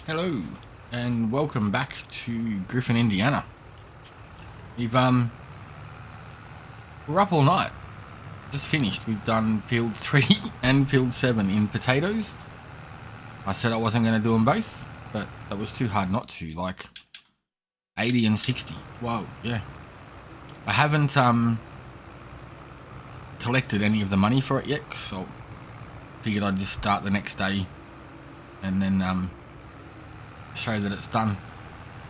Hello and welcome back to Griffin, Indiana. We're up all night. Just finished. We've done field 3 and field 7 in potatoes. I said I wasn't going to do them both, but that was too hard not to. Like 80 and 60. Whoa, yeah. I haven't collected any of the money for it yet, so figured I'd just start the next day and then show that it's done.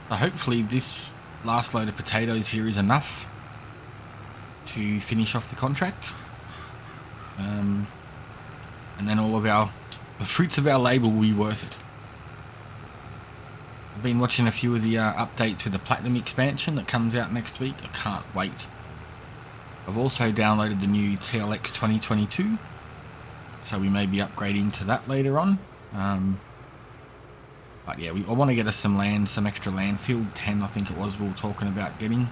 So hopefully this last load of potatoes here is enough to finish off the contract, and then all of the fruits of our labour will be worth it. I've been watching a few of the updates with the Platinum expansion that comes out next week. I can't wait. I've also downloaded the new TLX 2022, so we may be upgrading to that later on. But yeah, I want to get us some land, some extra land. Field 10, I think it was, we were talking about getting.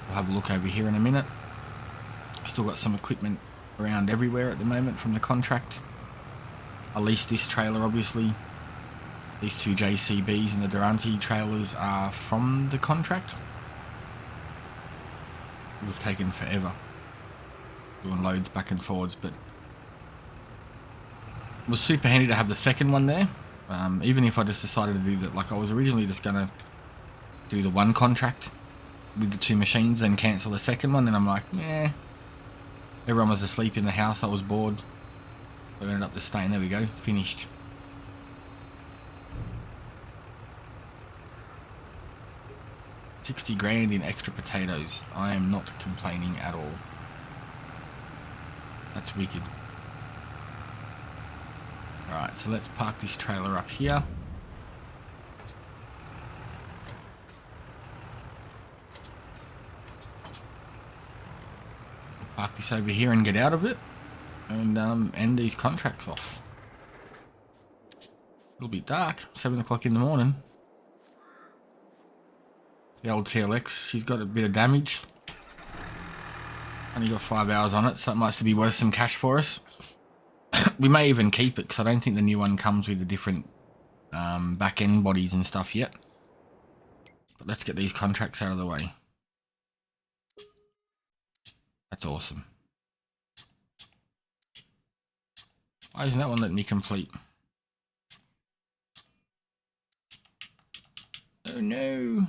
We'll have a look over here in a minute. Still got some equipment around everywhere at the moment from the contract. I leased this trailer, obviously. These two JCBs and the Durante trailers are from the contract. It would have taken forever doing loads back and forwards, but it was super handy to have the second one there. Even if I just decided to do that, like I was originally just going to do the one contract with the two machines, then cancel the second one. Then I'm like, nah. Everyone was asleep in the house. I was bored. So I ended up just staying. There we go. Finished. $60 grand in extra potatoes. I am not complaining at all. That's wicked. Alright, so let's park this trailer up here. Park this over here and get out of it, and end these contracts off. It'll be dark, 7 o'clock in the morning. The old TLX, she's got a bit of damage. Only got 5 hours on it, so it might still be worth some cash for us. We may even keep it, because I don't think the new one comes with the different back end bodies and stuff yet. But let's get these contracts out of the way. That's awesome. Why isn't that one letting me complete? Oh no.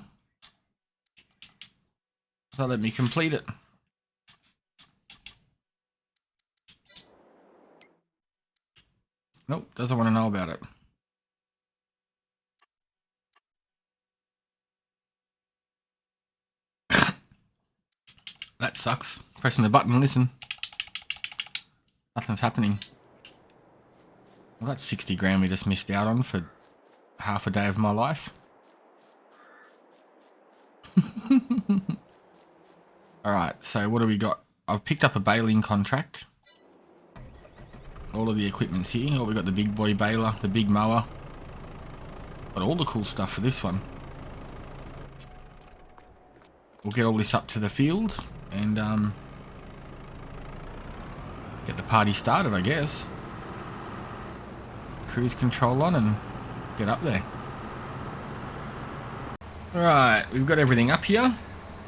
Does that let me complete it? Nope, doesn't want to know about it. That sucks. Pressing the button, listen. Nothing's happening. Well, that's 60 grand we just missed out on for half a day of my life. Alright, so what do we got? I've picked up a baling contract. All of the equipment's here. Oh, we got the big boy baler, the big mower. Got all the cool stuff for this one. We'll get all this up to the field and get the party started, I guess. Cruise control on and get up there. Alright, we've got everything up here.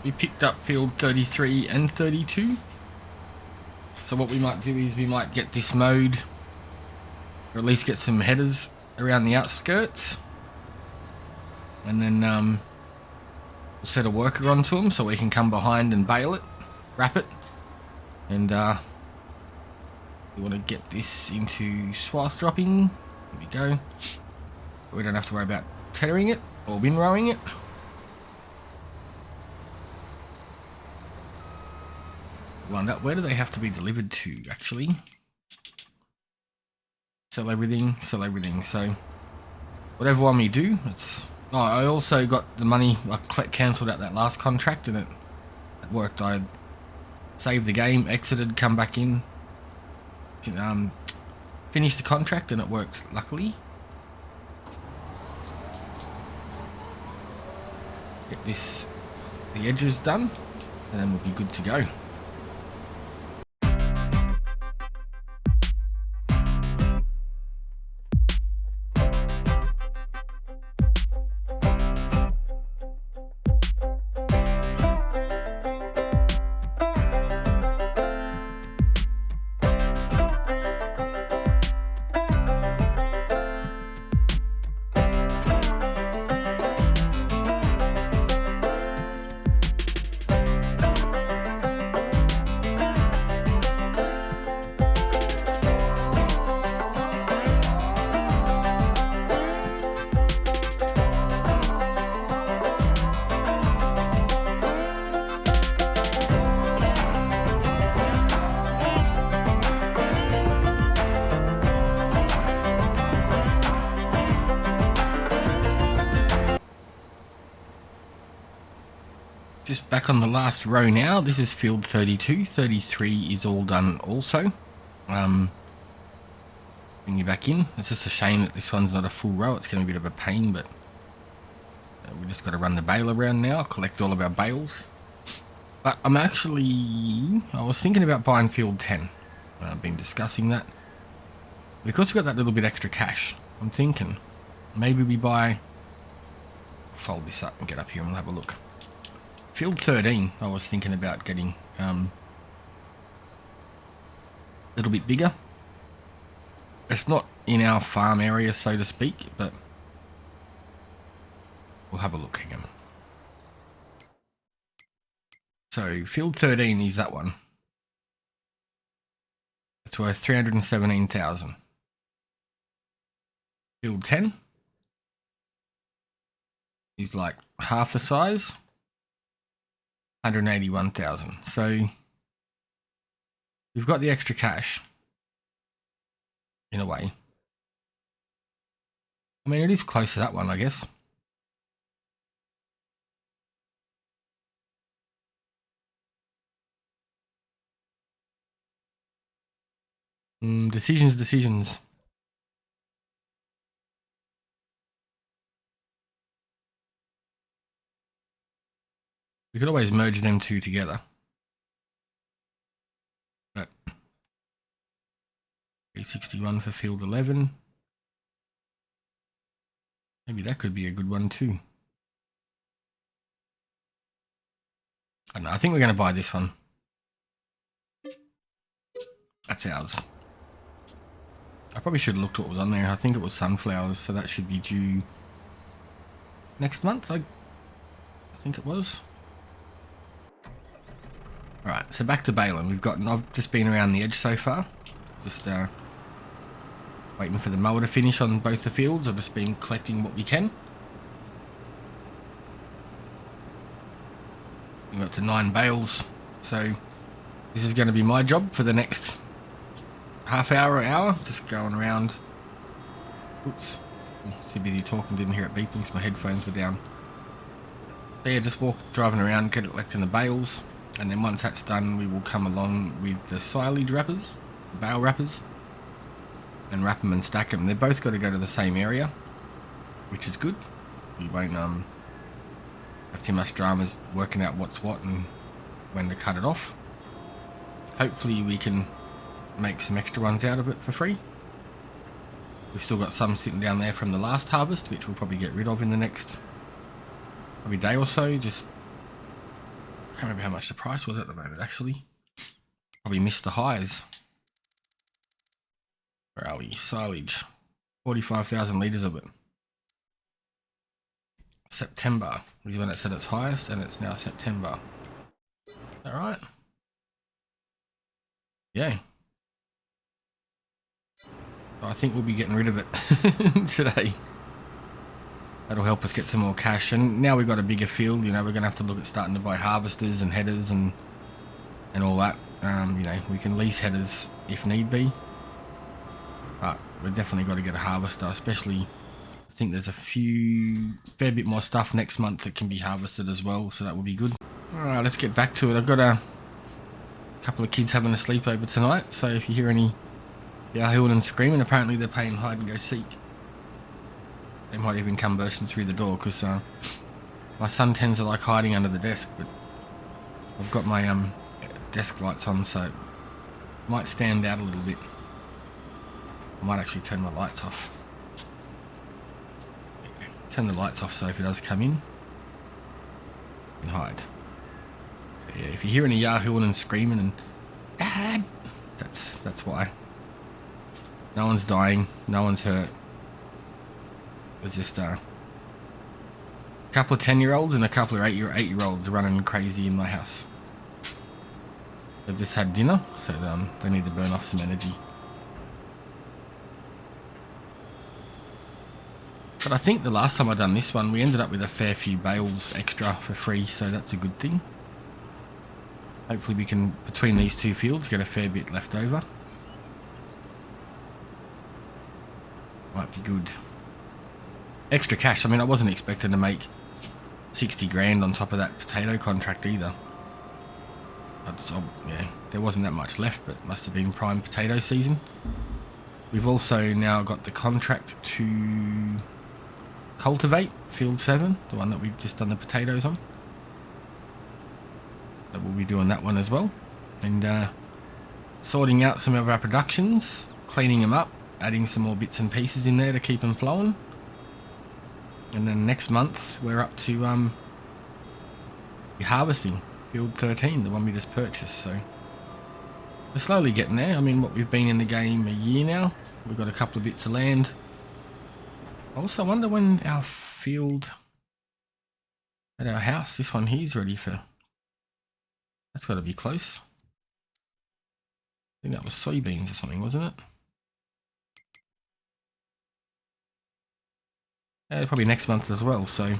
We picked up field 33 and 32. So what we might do is we might get this mowed, or at least get some headers around the outskirts, and then we'll set a worker onto them so we can come behind and bale it, wrap it, and we want to get this into swath dropping. There we go. We don't have to worry about tethering it or windrowing it. Lined up. Where do they have to be delivered to, actually? Sell everything, sell everything. So whatever one we do, it's... Oh, I also got the money. I cancelled out that last contract and it worked. I saved the game, exited, come back in, finished the contract, and it worked, luckily. Get the edges done, and then we'll be good to go. Just back on the last row now. This is field 32. 33 is all done also. Bring you back in. It's just a shame that this one's not a full row. It's going to be a bit of a pain, but we just got to run the bale around now, collect all of our bales. But I was thinking about buying field 10. I've been discussing that. Because we've got that little bit extra cash, I'm thinking maybe we buy... Fold this up and get up here and we'll have a look. Field 13, I was thinking about getting a little bit bigger. It's not in our farm area, so to speak, but we'll have a look again. So field 13 is that one. It's worth 317,000. Field 10 is like half the size, 181,000. So we've got the extra cash in a way. I mean, it is close to that one, I guess. Decisions. We could always merge them two together. But 361 for field 11. Maybe that could be a good one too. I don't know, I think we're going to buy this one. That's ours. I probably should have looked what was on there. I think it was sunflowers, so that should be due next month. I think it was. Alright, so back to baling. I've just been around the edge so far. Just waiting for the mower to finish on both the fields. I've just been collecting what we can. We're up to 9 bales. So this is going to be my job for the next half hour or hour. Just going around. Oops. Too busy talking, didn't hear it beeping because my headphones were down. So yeah, just driving around, collecting the bales. And then once that's done, we will come along with the silage wrappers, the bale wrappers, and wrap them and stack them. They've both got to go to the same area, which is good. We won't have too much dramas working out what's what and when to cut it off. Hopefully we can make some extra ones out of it for free. We've still got some sitting down there from the last harvest, which we'll probably get rid of in the next probably day or so. Just I can't remember how much the price was at the moment, actually. Probably missed the highs. Where are we? Silage. 45,000 litres of it. September is when it's at its highest, and it's now September. Is that right? Yeah. So I think we'll be getting rid of it today. That'll help us get some more cash. And now we've got a bigger field, you know, we're going to have to look at starting to buy harvesters and headers and all that. You know, we can lease headers if need be. But we've definitely got to get a harvester, especially I think there's a fair bit more stuff next month that can be harvested as well, so that will be good. Alright, let's get back to it. I've got a couple of kids having a sleepover tonight, so if you hear any yahooing and screaming, apparently they're playing hide and go seek. They might even come bursting through the door, because my son tends to like hiding under the desk, but I've got my desk lights on, so it might stand out a little bit. I might actually turn my lights off. Turn the lights off so if it does come in, you can hide. So yeah, if you hear any yahooing and screaming and Dad, that's why. No one's dying, no one's hurt. It's just a couple of 10-year-olds and a couple of 8-year-olds running crazy in my house. They've just had dinner, so they need to burn off some energy. But I think the last time I done this one, we ended up with a fair few bales extra for free, so that's a good thing. Hopefully we can, between these two fields, get a fair bit left over. Might be good. Extra cash, I mean, I wasn't expecting to make 60 grand on top of that potato contract either. Yeah, there wasn't that much left, but must have been prime potato season. We've also now got the contract to cultivate field 7, the one that we've just done the potatoes on. So we'll be doing that one as well, and sorting out some of our productions, cleaning them up, adding some more bits and pieces in there to keep them flowing. And then next month we're up to harvesting field 13, the one we just purchased. So we're slowly getting there. I mean, what, we've been in the game a year now. We've got a couple of bits of land. I also wonder when our field at our house, this one here, is ready for. That's got to be close. I think that was soybeans or something, wasn't it? Yeah, probably next month as well. So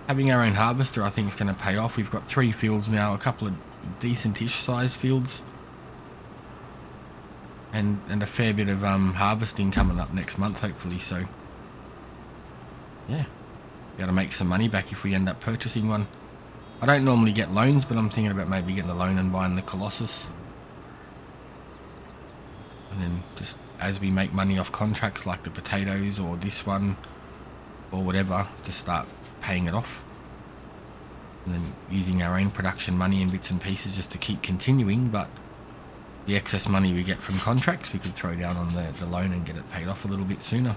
having our own harvester, I think, is going to pay off. We've got 3 fields now, a couple of decent-ish sized fields, and a fair bit of harvesting coming up next month, hopefully. So yeah, be able to make some money back if we end up purchasing one. I don't normally get loans, but I'm thinking about maybe getting a loan and buying the Colossus. And then just as we make money off contracts like the potatoes or this one or whatever, just start paying it off. And then using our own production money and bits and pieces just to keep continuing. But the excess money we get from contracts, we could throw down on the loan and get it paid off a little bit sooner.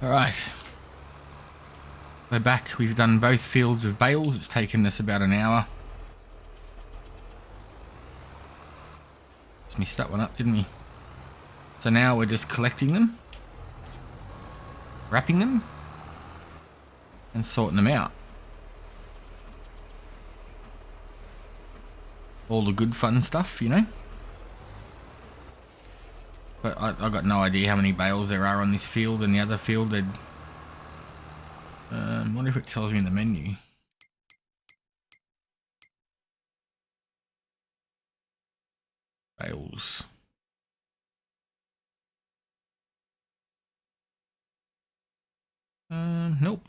Alright, we're back. We've done both fields of bales. It's taken us about an hour. Just missed that one up, didn't we? So now we're just collecting them, wrapping them, and sorting them out. All the good fun stuff, you know. But I got no idea how many bales there are on this field and the other field. I wonder if it tells me in the menu. Bales. Nope.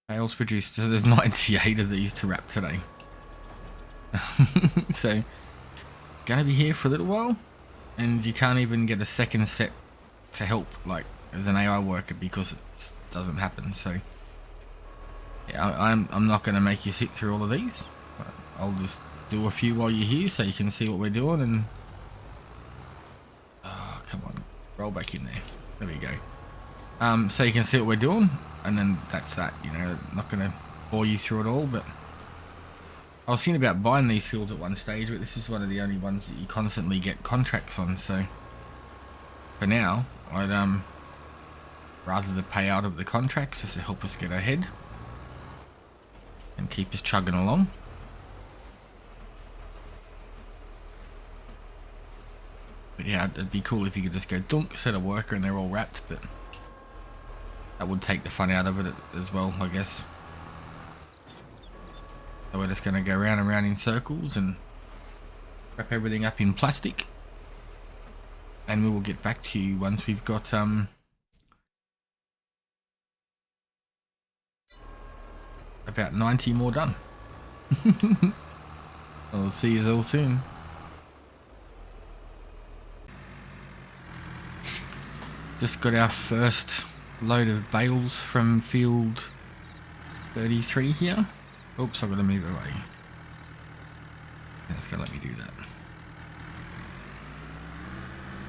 Bales produced. So there's 98 of these to wrap today. So, gonna be here for a little while, and you can't even get a second set to help, like as an AI worker, because it doesn't happen. So, yeah, I'm not gonna make you sit through all of these. I'll just do a few while you're here, so you can see what we're doing. And oh, come on, roll back in there. There we go. So you can see what we're doing, and then that's that. You know, I'm not gonna bore you through it all, but I was thinking about buying these fields at one stage, but this is one of the only ones that you constantly get contracts on, so for now, I'd rather the payout of the contracts just to help us get ahead and keep us chugging along. But yeah, it'd be cool if you could just go dunk, set a worker and they're all wrapped, but that would take the fun out of it as well, I guess. So we're just going to go round and round in circles and wrap everything up in plastic. And we will get back to you once we've got about 90 more done. I'll see you all soon. Just got our first load of bales from field 33 here. Oops, I've got to move away. It's going to let me do that.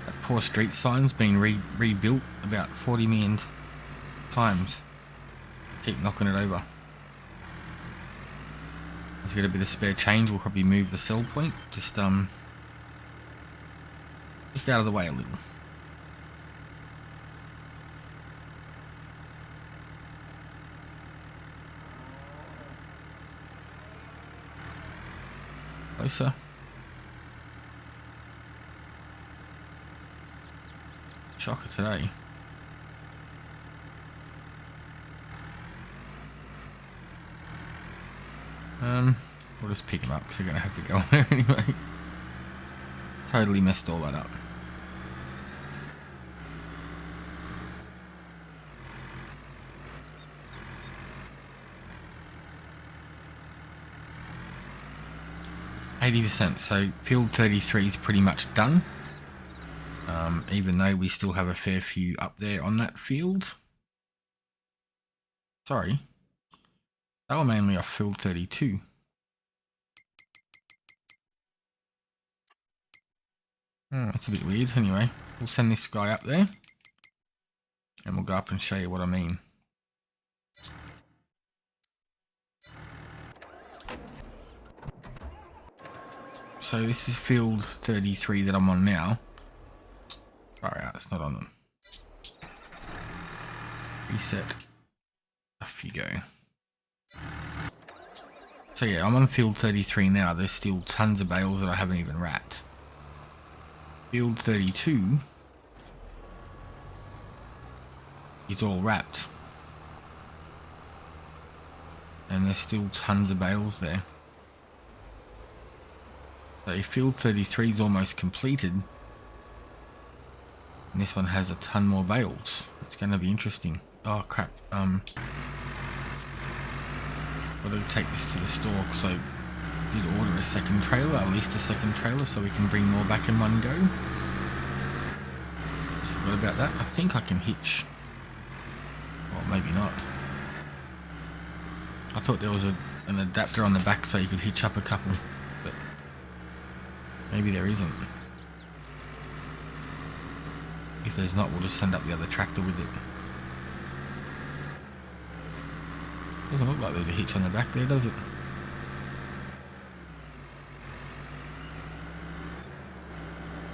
That poor street sign's been rebuilt about 40 million times. Keep knocking it over. If we get a bit of spare change, we'll probably move the sell point. Just out of the way a little. Closer. Shocker today. We'll just pick them up because they're going to have to go on there anyway. Totally messed all that up. %, so field 33 is pretty much done, even though we still have a fair few up there on that field. Sorry, they were mainly off field 32. That's a bit weird. Anyway, we'll send this guy up there and we'll go up and show you what I mean. So this is field 33 that I'm on now. Far out, it's not on them. Reset. Off you go. So yeah, I'm on field 33 now. There's still tons of bales that I haven't even wrapped. Field 32 is all wrapped. And there's still tons of bales there. So field 33 is almost completed. And this one has a ton more bales. It's going to be interesting. Oh crap. Got to take this to the store because I did order a second trailer, at least a second trailer, so we can bring more back in one go. Just forgot about that. I think I can hitch. Well, maybe not. I thought there was an adapter on the back so you could hitch up a couple, but maybe there isn't. If there's not, we'll just send up the other tractor with it. Doesn't look like there's a hitch on the back there, does it?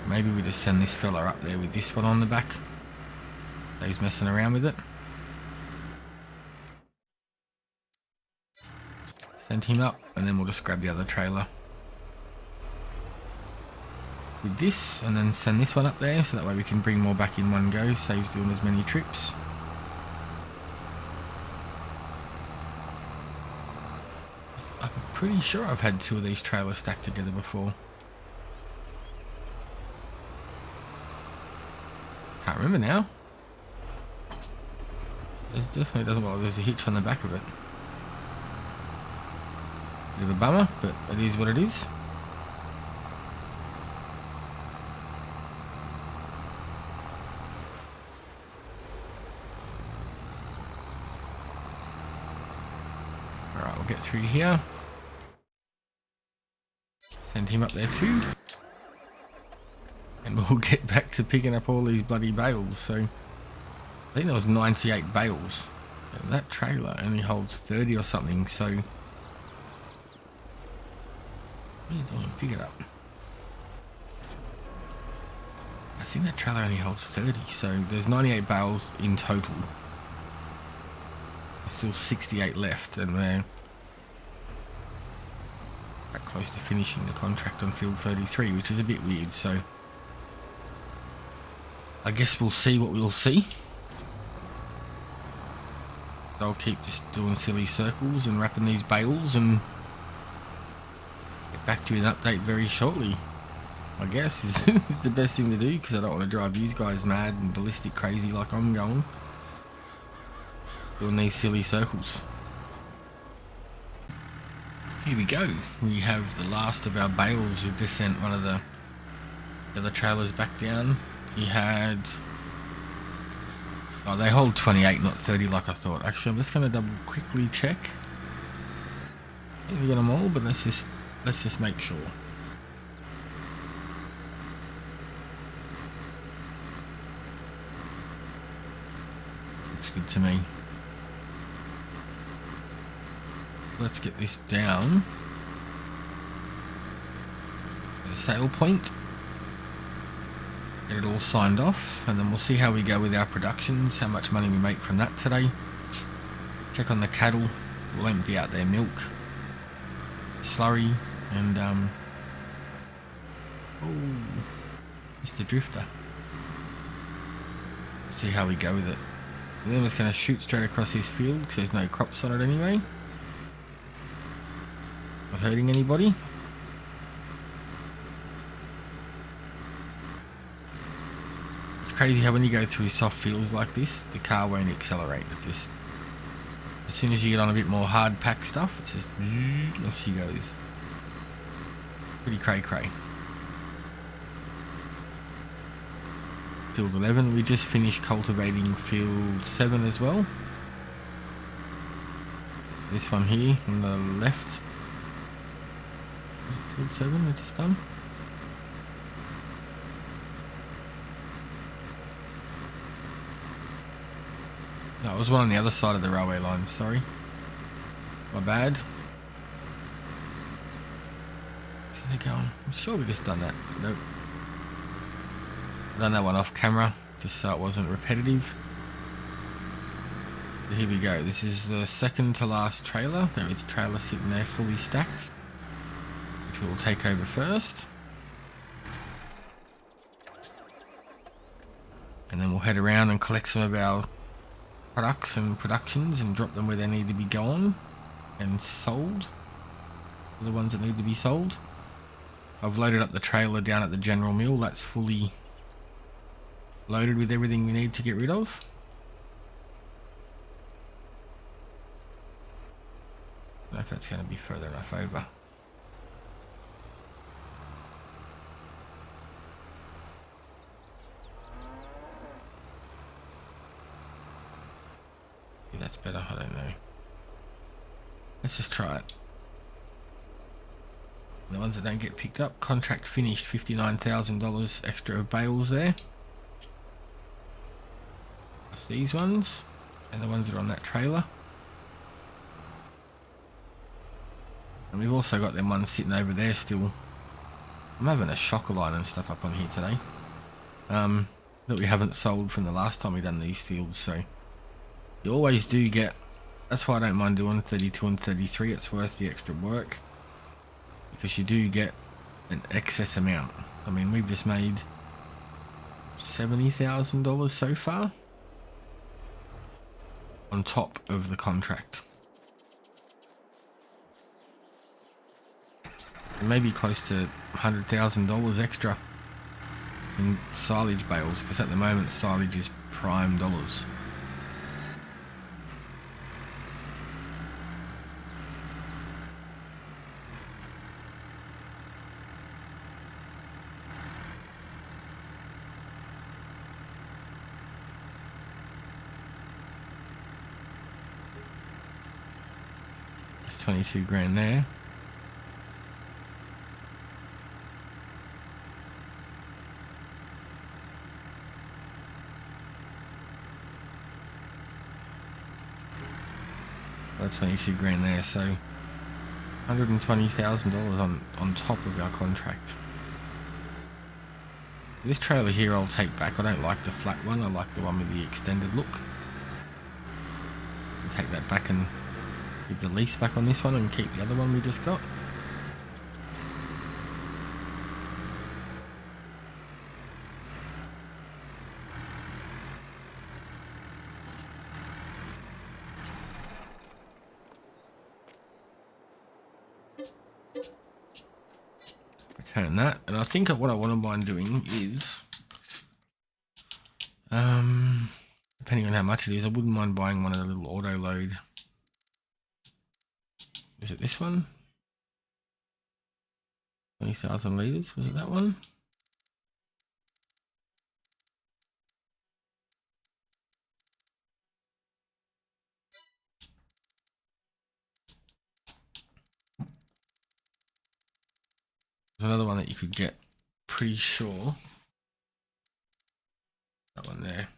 Maybe we just send this fella up there with this one on the back. So he's messing around with it. Send him up and then we'll just grab the other trailer with this and then send this one up there so that way we can bring more back in one go. Saves doing as many trips. I'm pretty sure I've had two of these trailers stacked together before. Can't remember now. There's definitely doesn't look like there's a hitch on the back of it. Bit of a bummer, but it is what it is. Alright, we'll get through here. Send him up there too. And we'll get back to picking up all these bloody bales. So, I think there was 98 bales. And that trailer only holds 30 or something, so What are you doing? Pick it up. I think that trailer only holds 30, so there's 98 bales in total. There's still 68 left, and we're quite close to finishing the contract on field 33, which is a bit weird, so I guess we'll see what we'll see. I'll keep just doing silly circles and wrapping these bales and get back to you with an update very shortly. I guess is the best thing to do, because I don't want to drive these guys mad and ballistic crazy like I'm going. Doing these silly circles. Here we go. We have the last of our bales. We've just sent one of the other trailers back down. He had... Oh, they hold 28, not 30 like I thought. Actually, I'm just going to double quickly check. I think we got them all, but let's just make sure. Looks good to me. Let's get this down. At a sale point. Get it all signed off, and then we'll see how we go with our productions, how much money we make from that today. Check on the cattle. We'll empty out their milk, slurry, and oh, Mr. Drifter. See how we go with it. And then we're just going to shoot straight across this field because there's no crops on it anyway. Not hurting anybody. Crazy how when you go through soft fields like this, the car won't accelerate. It just, as soon as you get on a bit more hard pack stuff, it's just off she goes. Pretty cray. Field 11, we just finished cultivating field 7 as well. This one here on the left. Is it field 7 we just done? No, it was one on the other side of the railway line, sorry. My bad. Where's they going? I'm sure we just done that. Nope. Done that one off camera, just so it wasn't repetitive. But here we go. This is the second to last trailer. There is a trailer sitting there fully stacked, which we'll take over first. And then we'll head around and collect some of our products and productions and drop them where they need to be gone and sold. The ones that need to be sold. I've loaded up the trailer down at the general mill. That's fully loaded with everything we need to get rid of. I don't know if that's going to be further enough over. That's better, I don't know. Let's just try it. The ones that don't get picked up, contract finished, $59,000 extra of bales there. That's these ones, and the ones that are on that trailer. And we've also got them ones sitting over there still. I'm having a shocker line and stuff up on here today. That we haven't sold from the last time we done these fields, so you always do get, that's why I don't mind doing 32 and 33, it's worth the extra work. Because you do get an excess amount. I mean, we've just made $70,000 so far. On top of the contract. And maybe close to $100,000 extra in silage bales, because at the moment silage is prime dollars. There's 22 grand there. That's 22 grand there, so $120,000 on top of our contract. This trailer here I'll take back. I don't like the flat one. I like the one with the extended look. I'll take that back and give the lease back on this one and keep the other one we just got. Return that, and I think what I want to mind doing is, depending on how much it is, I wouldn't mind buying one of the little auto load. Is it this one? 20,000 litres, was it that one? There's another one that you could get, pretty sure. That one there.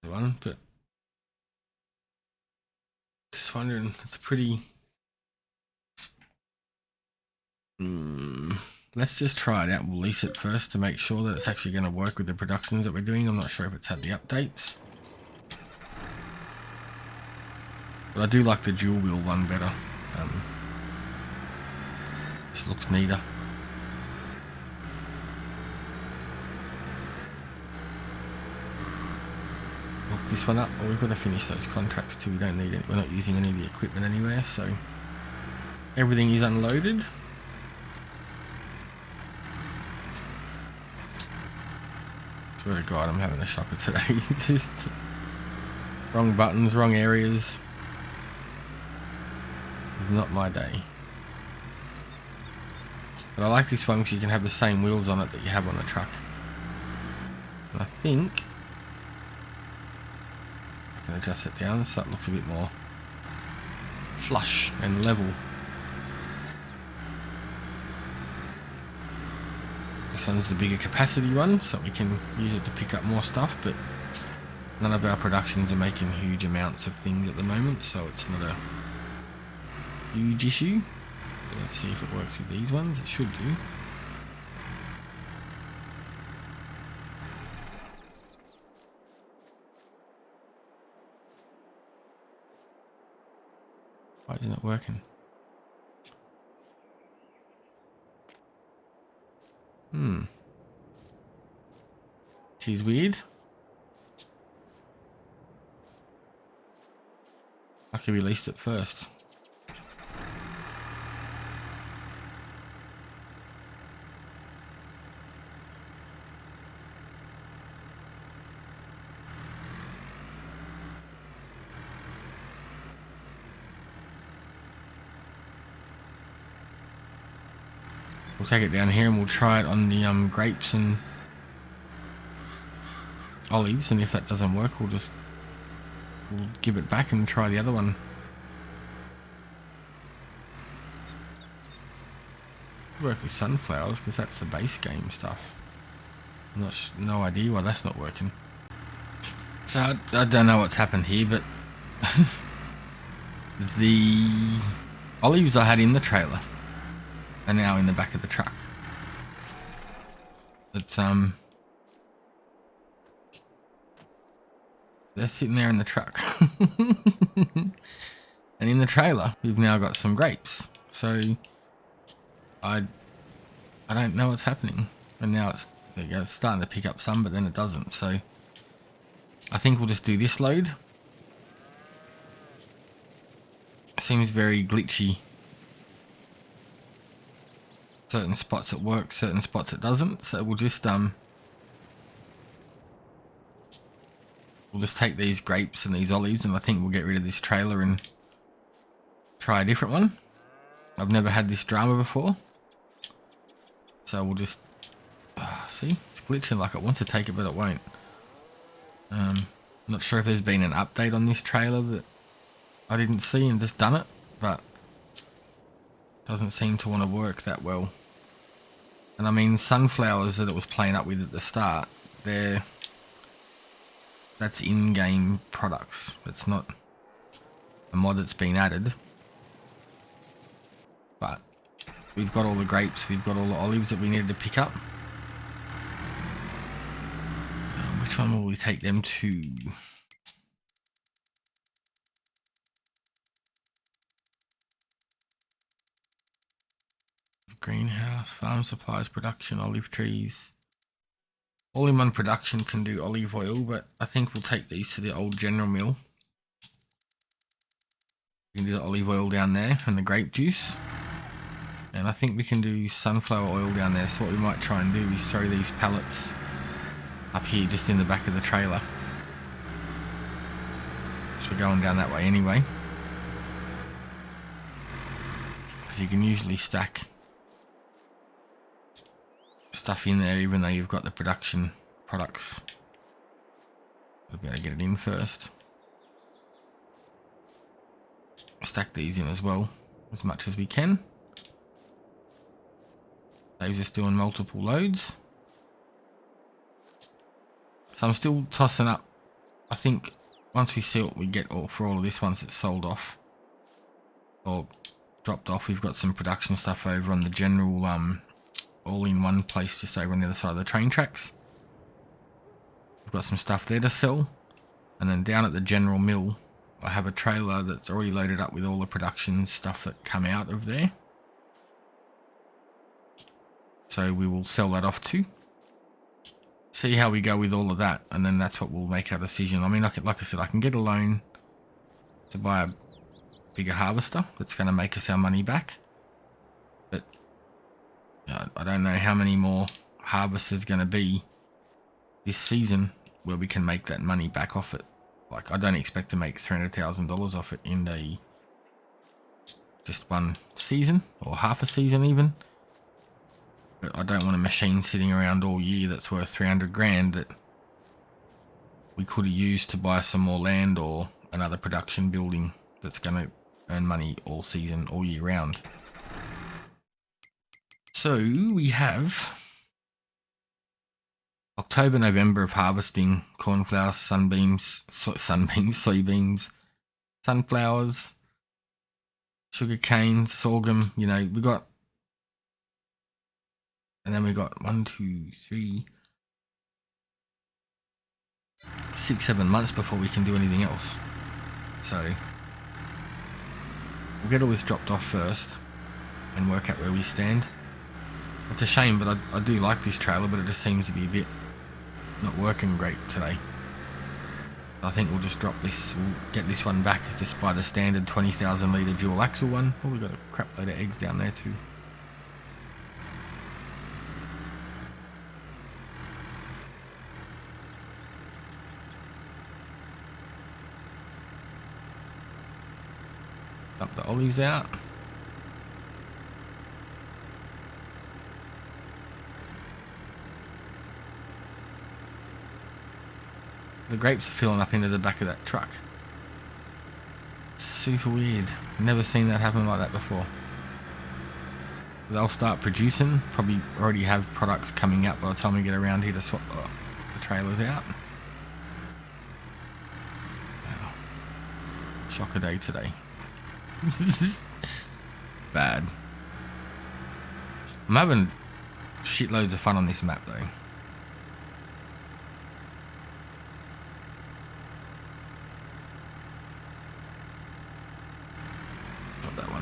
The one, but just wondering, it's pretty. Let's just try it out. We'll lease it first to make sure that it's actually going to work with the productions that we're doing. I'm not sure if it's had the updates. But I do like the dual wheel one better. Just looks neater. Look this one up. Oh, we've got to finish those contracts too. We don't need it. We're not using any of the equipment anywhere, so everything is unloaded. Swear to God, I'm having a shocker today. Just wrong buttons, wrong areas. It's not my day. But I like this one because you can have the same wheels on it that you have on the truck. And I think I can adjust it down so it looks a bit more flush and level. This one's the bigger capacity one, so we can use it to pick up more stuff, but none of our productions are making huge amounts of things at the moment, so it's not a huge issue. But let's see if it works with these ones. It should do. Why isn't it working? She's weird. I could released it first. We'll take it down here and we'll try it on the grapes and olives, and if that doesn't work, we'll give it back and try the other one. Work with sunflowers because that's the base game stuff. No idea why that's not working. So I don't know what's happened here, but the olives I had in the trailer are now in the back of the truck. It's they're sitting there in the truck. And in the trailer we've now got some grapes, so I don't know what's happening. And now it's starting to pick up some, but then it doesn't, so I think we'll just do this load. Seems very glitchy. Certain spots it works, certain spots it doesn't, so we'll just take these grapes and these olives, and I think we'll get rid of this trailer and try a different one. I've never had this drama before, so we'll just see, it's glitching like it wants to take it but it won't. I'm not sure if there's been an update on this trailer that I didn't see and just done it, but doesn't seem to want to work that well. And I mean, sunflowers that it was playing up with at the start, that's in-game products. It's not a mod that's been added. But we've got all the grapes, we've got all the olives that we needed to pick up. Which one will we take them to? Greenhouse, farm supplies, production, olive trees. All-in-one production can do olive oil, but I think we'll take these to the old general mill. We can do the olive oil down there and the grape juice. And I think we can do sunflower oil down there. So what we might try and do is throw these pallets up here just in the back of the trailer. So we're going down that way anyway. Because you can usually stack stuff in there even though you've got the production products. We'll be able to get it in first. Stack these in as well as much as we can. Saves us doing multiple loads. So I'm still tossing up. I think once we see what we get for all of this, once it's sold off or dropped off, we've got some production stuff over on the general all-in-one place just over on the other side of the train tracks. We've got some stuff there to sell, and then down at the general mill I have a trailer that's already loaded up with all the production stuff that come out of there, so we will sell that off too, see how we go with all of that, and then that's what we'll make our decision. I mean, like I said, I can get a loan to buy a bigger harvester that's going to make us our money back, but I don't know how many more harvests there's going to be this season where we can make that money back off it. Like, I don't expect to make $300,000 off it in just one season or half a season even. But I don't want a machine sitting around all year that's worth 300 grand that we could have used to buy some more land or another production building that's going to earn money all season, all year round. So we have October, November of harvesting cornflower, soybeans, sunflowers, sugarcane, sorghum. You know, we got, and then we got 1, 2, 3, 6, 7 months before we can do anything else. So we'll get all this dropped off first and work out where we stand. It's a shame, but I do like this trailer, but it just seems to be a bit not working great today. I think we'll just drop this, we'll get this one back just by the standard 20,000 litre dual axle one. Oh, we've got a crap load of eggs down there too. Dump the olives out. The grapes are filling up into the back of that truck. Super weird. Never seen that happen like that before. They'll start producing, probably already have products coming out by the time we get around here to swap the trailers out. Wow. Shock a day today. Bad. I'm having shitloads of fun on this map though.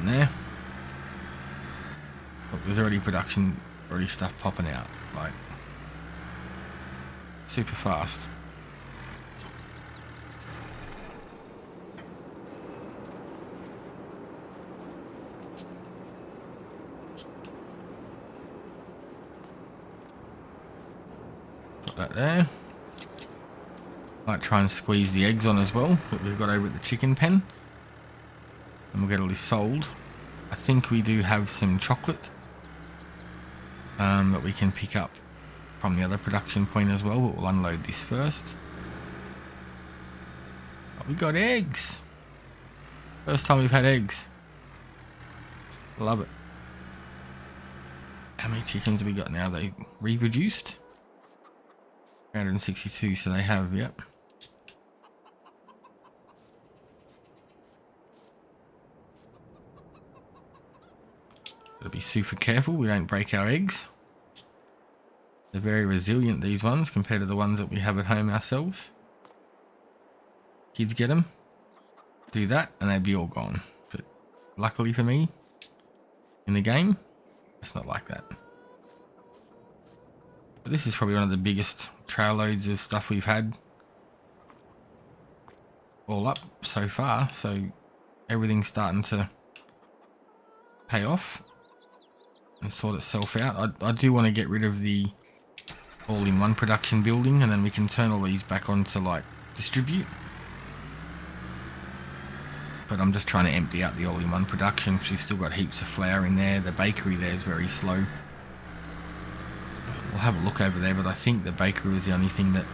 There. Look, there's already production, already stuff popping out, like super fast. Put that there. Might try and squeeze the eggs on as well that we've got over at the chicken pen. And we'll get all this sold. I think we do have some chocolate that we can pick up from the other production point as well, but we'll unload this first. Oh, we got eggs. First time we've had eggs. Love it. How many chickens have we got now? They reproduced? 362, so they have, yep. Gotta be super careful we don't break our eggs. They're very resilient, these ones, compared to the ones that we have at home ourselves. Kids get them, do that, and they'd be all gone. But luckily for me, in the game, it's not like that. But this is probably one of the biggest trail loads of stuff we've had all up so far, so everything's starting to pay off and sort itself out. I do want to get rid of the all-in-one production building, and then we can turn all these back on to like distribute. But I'm just trying to empty out the all-in-one production because we've still got heaps of flour in there. The bakery there is very slow. We'll have a look over there, but I think the bakery is the only thing that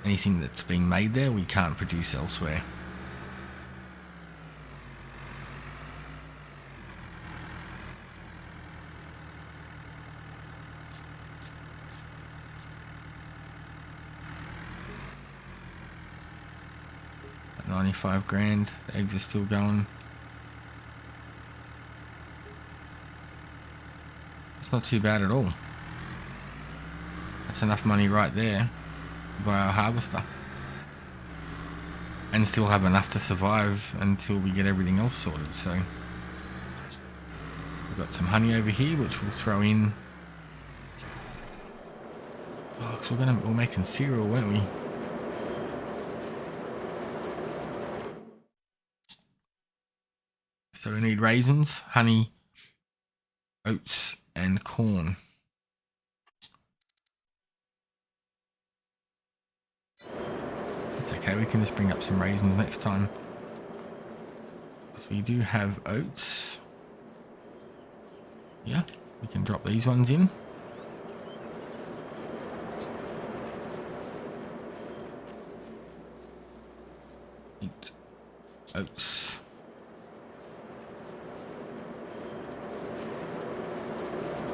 anything that's being made there we can't produce elsewhere. At 95 grand, the eggs are still going. It's not too bad at all. That's enough money right there to buy our harvester. And still have enough to survive until we get everything else sorted. So we've got some honey over here which we'll throw in. Oh, cause we're making cereal, weren't we? So we need raisins, honey, oats and corn. It's okay, we can just bring up some raisins next time. So we do have oats. Yeah, we can drop these ones in. Eat oats.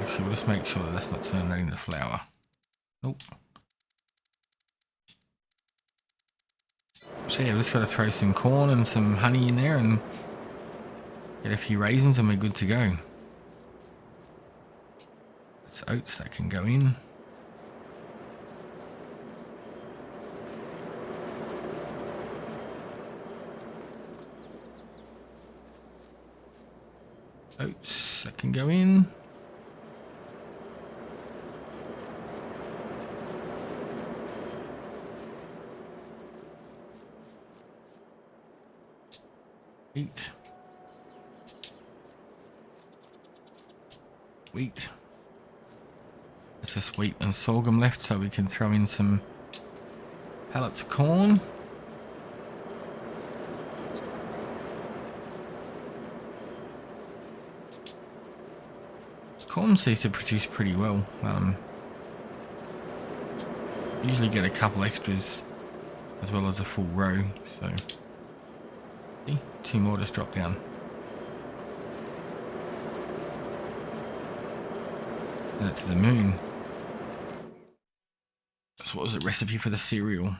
Actually, we'll just make sure that that's not turning that into flour. Nope. So yeah, we've just got to throw some corn and some honey in there and get a few raisins and we're good to go. It's oats that can go in. Oats that can go in. Wheat. It's just wheat and sorghum left, so we can throw in some pallets of corn. Corn seems to produce pretty well. Usually get a couple extras as well as a full row, so see, 2 more just drop down. Send it to the moon. So what was the recipe for the cereal?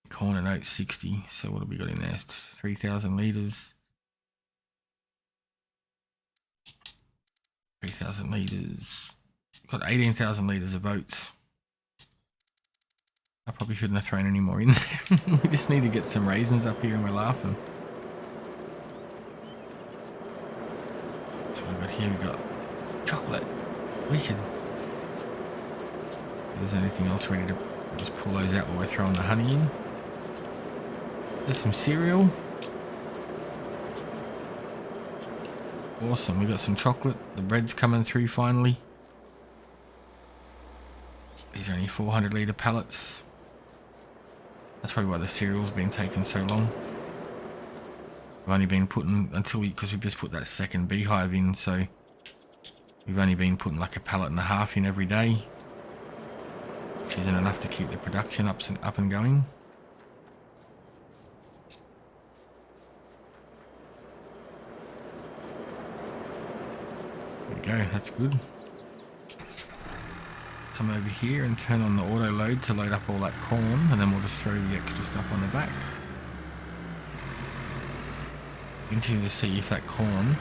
Corn and oats 60. So what have we got in there? 3,000 litres. 3,000 litres. Got 18,000 litres of oats. I probably shouldn't have thrown any more in there. We just need to get some raisins up here and we're laughing. So what we've got here, we've got chocolate. Wicked. If there's anything else ready to just pull those out while we're throwing the honey in. There's some cereal. Awesome, we got some chocolate. The bread's coming through finally. These are only 400 litre pallets. That's probably why the cereal's been taking so long. We've only been putting because we've just put that second beehive in, so we've only been putting like a pallet and a half in every day, which isn't enough to keep the production up and going. go, that's good. Come over here and turn on the auto load to load up all that corn, and then we'll just throw the extra stuff on the back. Interesting to see if that corn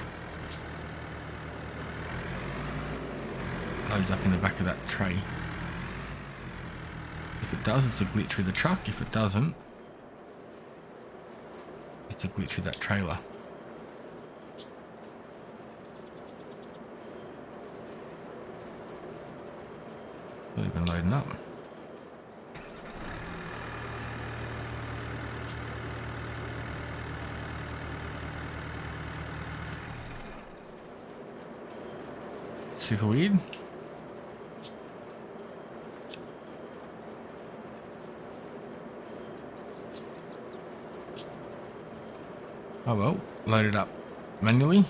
loads up in the back of that tray. If it does, it's a glitch with the truck. If it doesn't, it's a glitch with that trailer. Not even loading up. Super weird. Oh well, load it up manually.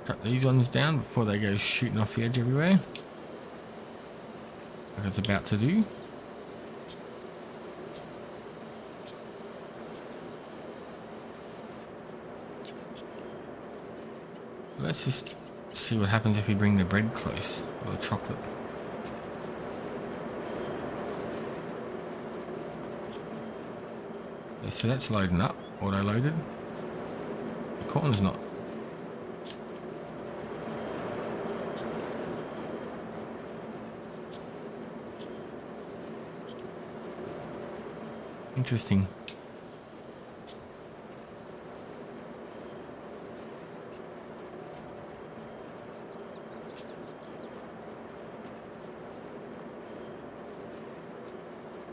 Cut these ones down before they go shooting off the edge everywhere, like it's about to do. Let's just see what happens if we bring the bread close, or the chocolate. Okay, so that's loading up, auto loaded. The corn's not. Interesting.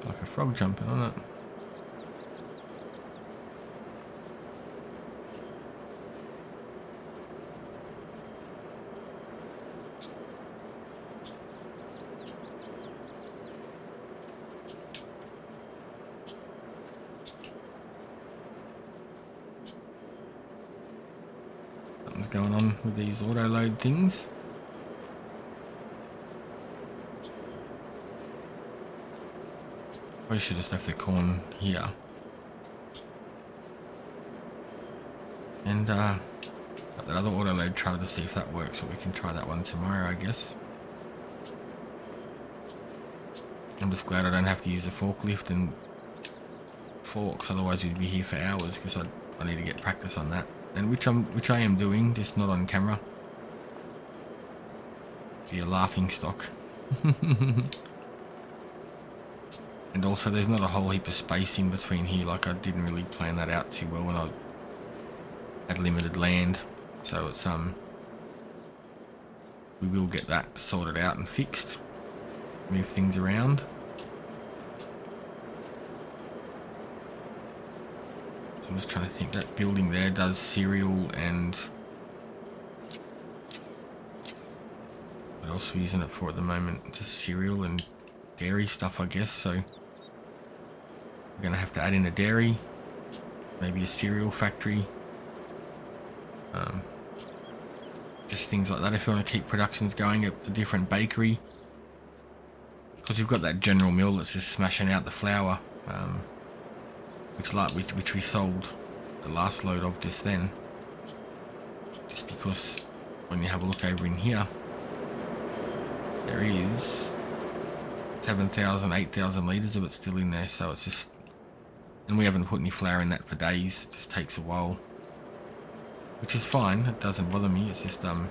Like a frog jumping on it. Something's going on with these auto load things. I should have left the corn here. And got that other auto load trailer to see if that works, or we can try that one tomorrow, I guess. I'm just glad I don't have to use a forklift and forks, otherwise we'd be here for hours, because I need to get practice on that. And which I am doing, just not on camera. Be a laughing stock. And also there's not a whole heap of space in between here, like I didn't really plan that out too well when I had limited land. So it's we will get that sorted out and fixed. Move things around. So I'm just trying to think, that building there does cereal and what else are we using it for at the moment? Just cereal and dairy stuff, I guess. So we're going to have to add in a dairy, maybe a cereal factory, just things like that if you want to keep productions going at a different bakery, because we've got that general mill that's just smashing out the flour, which we sold the last load of just then, just because when you have a look over in here, there is 7,000, 8,000 litres of it still in there, so it's just, and we haven't put any flour in that for days. It just takes a while, which is fine, it doesn't bother me. It's just I'd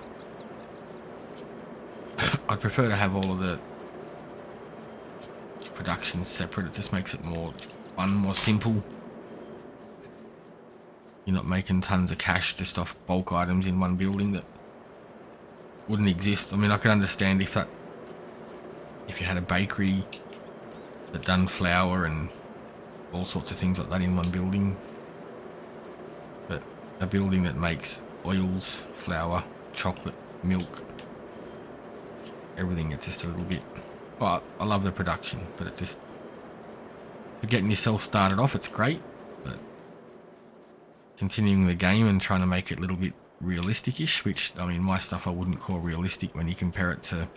prefer to have all of the production separate. It just makes it more fun, more simple. You're not making tons of cash just off bulk items in one building that wouldn't exist. I mean, I can understand if you had a bakery that done flour and all sorts of things like that in one building, but a building that makes oils, flour, chocolate, milk, everything, it's just a little bit, well, I love the production, but it just, for getting yourself started off, it's great, but continuing the game and trying to make it a little bit realistic-ish, which, I mean, my stuff I wouldn't call realistic when you compare it to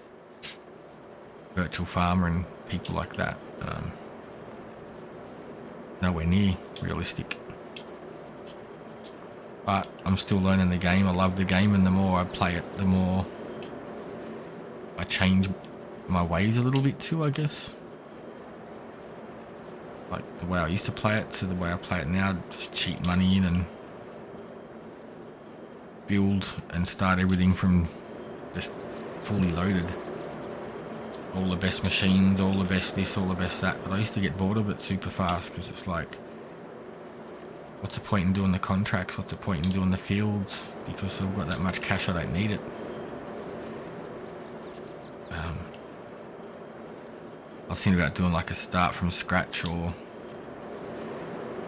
Virtual Farmer and people like that. Nowhere near realistic. But I'm still learning the game. I love the game, and the more I play it, the more I change my ways a little bit too, I guess. Like the way I used to play it to the way I play it now, just cheat money in and build and start everything from just fully loaded. All the best machines, all the best this, all the best that. But I used to get bored of it super fast because it's like, what's the point in doing the contracts? What's the point in doing the fields? Because I've got that much cash, I don't need it. I was thinking about doing like a start from scratch or,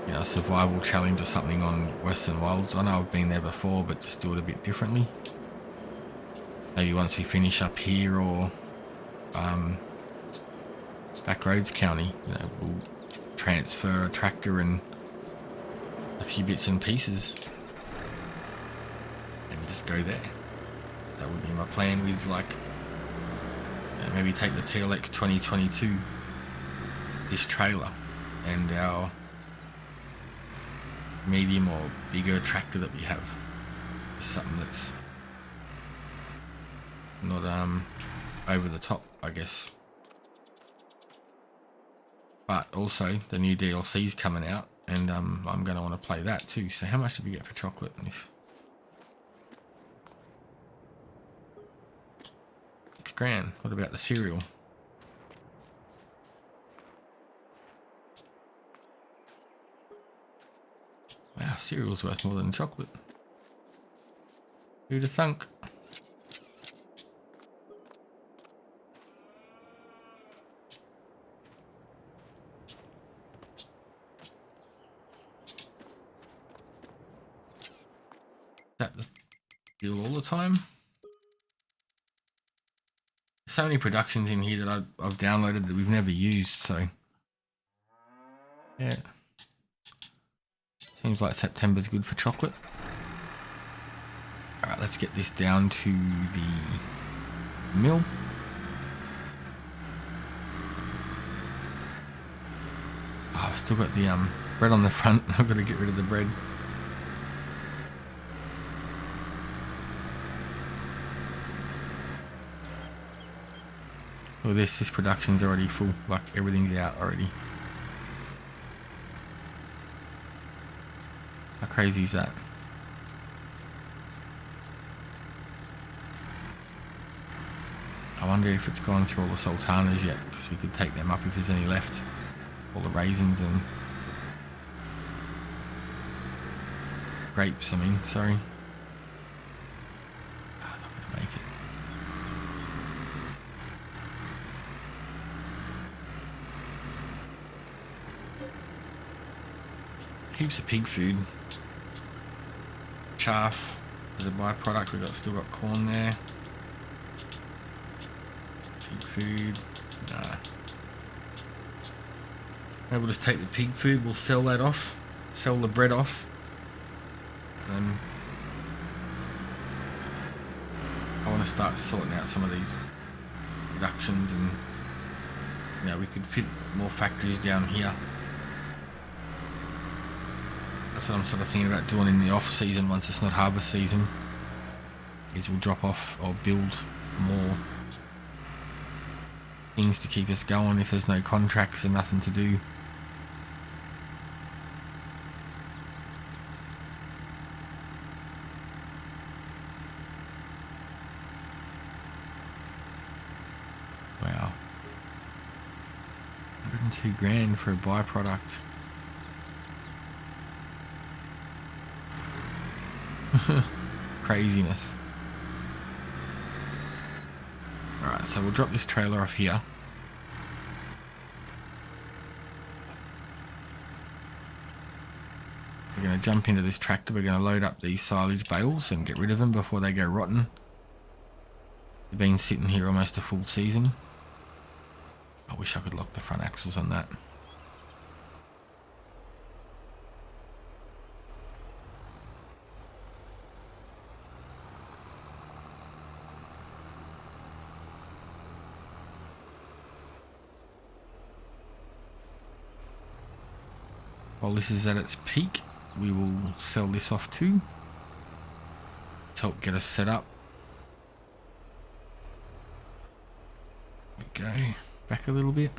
you know, a survival challenge or something on Western Wilds. I know I've been there before, but just do it a bit differently. Maybe once we finish up here or Backroads County, you know, we'll transfer a tractor and a few bits and pieces and just go there. That would be my plan with, like, you know, maybe take the TLX 2022, this trailer, and our medium or bigger tractor that we have. Something that's not over the top, I guess. But also the new DLC's coming out, and I'm going to want to play that too. So how much did we get for chocolate in this? $6,000. What about the cereal? Wow, cereal's worth more than chocolate. Who'd have thunk? That the deal all the time? So many productions in here that I've downloaded that we've never used, so yeah. Seems like September's good for chocolate. Alright, let's get this down to the mill. Oh, I've still got the bread on the front. I've got to get rid of the bread. Well, this production's already full. Like, everything's out already. How crazy is that? I wonder if it's gone through all the sultanas yet, because we could take them up if there's any left. All the raisins and grapes, I mean, sorry. Oh, I'm not gonna make it. Heaps of pig food. Chaff as a byproduct. We've still got corn there. Pig food. Nah. Maybe we'll just take the pig food. We'll sell that off. Sell the bread off. I want to start sorting out some of these productions, and you know, we could fit more factories down here. That's what I'm sort of thinking about doing in the off season once it's not harvest season, is we'll drop off or build more things to keep us going if there's no contracts and nothing to do. Wow. $102,000 for a byproduct. Craziness. Alright, so we'll drop this trailer off here. We're going to jump into this tractor. We're going to load up these silage bales and get rid of them before they go rotten. They've been sitting here almost a full season. I wish I could lock the front axles on that. while this is at its peak, we will sell this off too to help get us set up. There we go, back a little bit.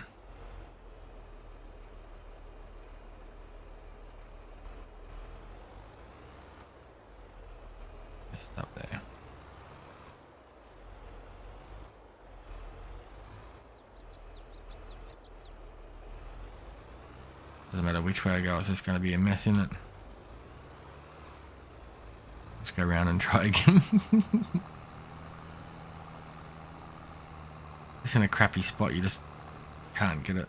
Messed up there. Doesn't matter which way I go, it's just going to be a mess, isn't it? Let's go around and try again. It's in a crappy spot, you just can't get it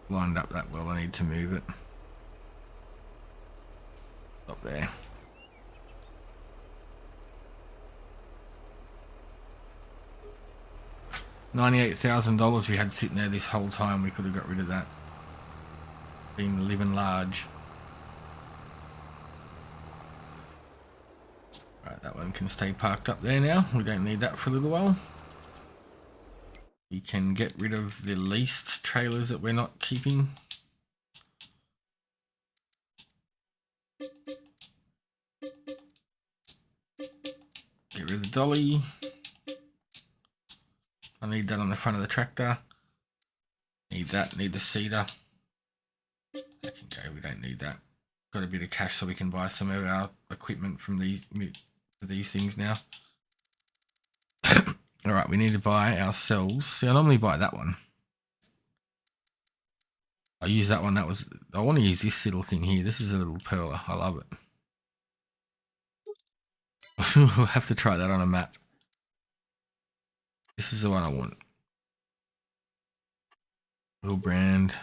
lined up that well. I need to move it. Up there. $98,000 we had sitting there this whole time. We could have got rid of that. Been living large. Right, that one can stay parked up there now. We don't need that for a little while. We can get rid of the leased trailers that we're not keeping. Get rid of the dolly. I need that on the front of the tractor. Need that, need the seeder. That can go, we don't need that. Got a bit of cash so we can buy some of our equipment from these things now. Alright, we need to buy ourselves. See, I normally buy that one. I use that one, I want to use this little thing here. This is a little perler, I love it. We'll have to try that on a map. This is the one I want. Will brand.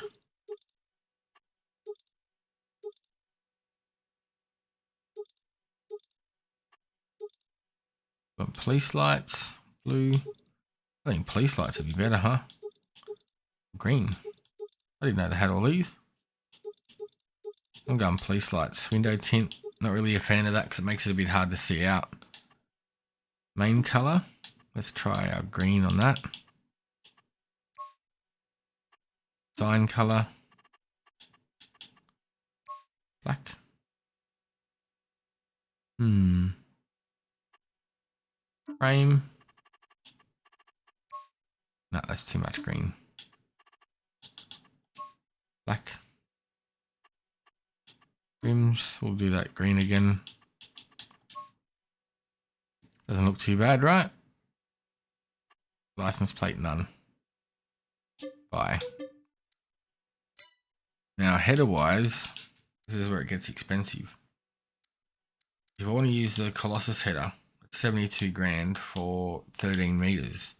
Got police lights, blue. I think police lights would be better, huh? Green. I didn't know they had all these. I'm going police lights. Window tint. Not really a fan of that because it makes it a bit hard to see out. Main color. Let's try our green on that. Sign color. Black. Frame. No, that's too much green. Black. Rims, we'll do that green again. Doesn't look too bad, right? License plate, none. Buy. Now, header wise, this is where it gets expensive. If I want to use the Colossus header, it's 72 grand for 13 meters.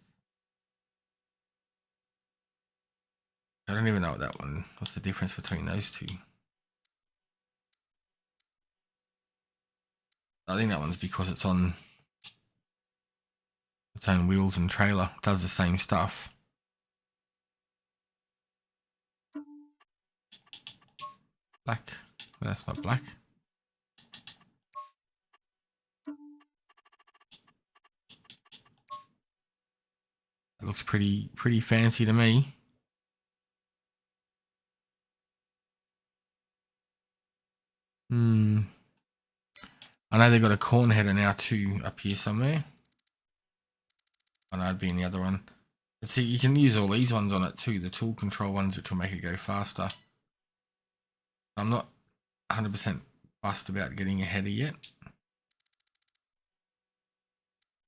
I don't even know what that one, what's the difference between those two? I think that one's because it's on its own wheels and trailer. It does the same stuff. Black. Well, that's not black. That looks pretty fancy to me. I know they've got a corn header now too up here somewhere. I know it'd be in the other one. But see, you can use all these ones on it too, the tool control ones, which will make it go faster. I'm not 100% fussed about getting a header yet.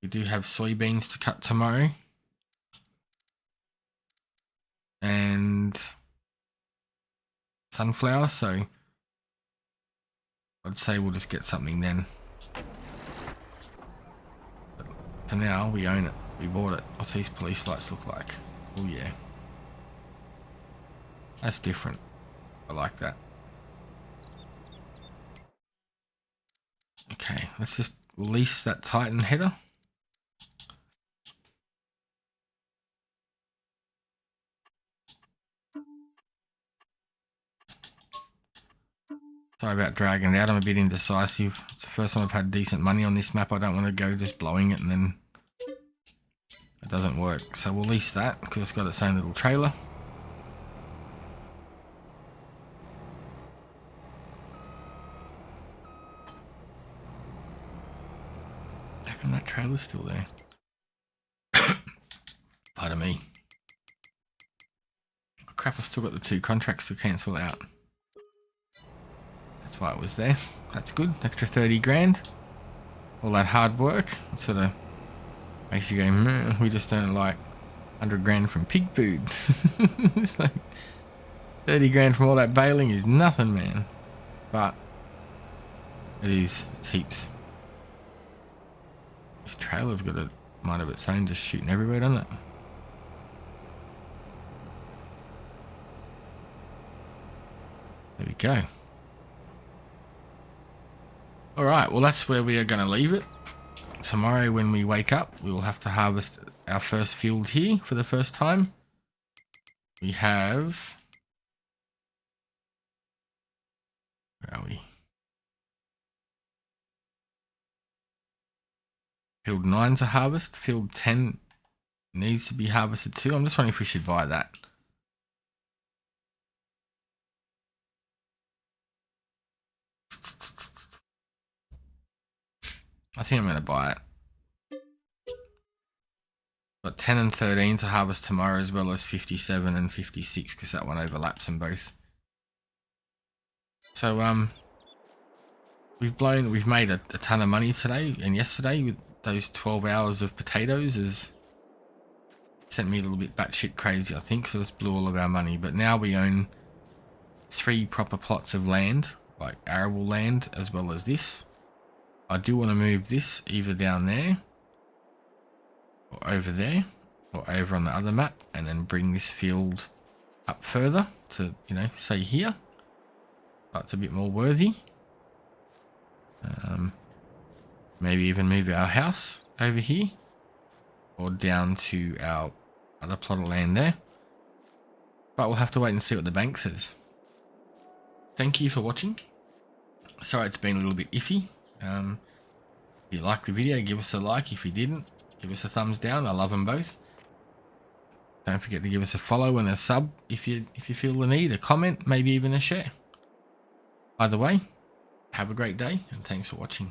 We do have soybeans to cut tomorrow. And sunflower, so I'd say we'll just get something then. But for now, we own it. We bought it. What's these police lights look like? Oh yeah. That's different. I like that. Okay, let's just release that Titan header. Sorry about dragging it out, I'm a bit indecisive. It's the first time I've had decent money on this map. I don't want to go just blowing it and then it doesn't work. So we'll lease that because it's got its own little trailer. trailer's still there. Pardon me. Crap, I've still got the 2 contracts to cancel out. That's why it was there. That's good. Extra 30 grand. All that hard work. It sort of makes you go, we just don't like 100 grand from pig food. It's like 30 grand from all that baling is nothing, man. But it is. It's heaps. This trailer's got a mind of its own, just shooting everywhere, doesn't it? There we go. Alright, well that's where we are going to leave it. Tomorrow when we wake up, we will have to harvest our first field here for the first time. We have... Where are we? Field 9 to harvest. Field 10 needs to be harvested too. I'm just wondering if we should buy that. I think I'm going to buy it. Got 10 and 13 to harvest tomorrow, as well as 57 and 56, because that one overlaps in both. So we've made a ton of money today and yesterday with those 12 hours of potatoes. Has sent me a little bit batshit crazy, I think. So this blew all of our money. But now we own 3 proper plots of land, like arable land, as well as this. I do want to move this either down there or over there or over on the other map, and then bring this field up further to, you know, say here. That's a bit more worthy. Maybe even move our house over here or down to our other plot of land there. But we'll have to wait and see what the bank says. Thank you for watching. Sorry it's been a little bit iffy. If you liked the video, give us a like. If you didn't, give us a thumbs down. I love them both. Don't forget to give us a follow and a sub if you feel the need, a comment, maybe even a share. Either way, have a great day and thanks for watching.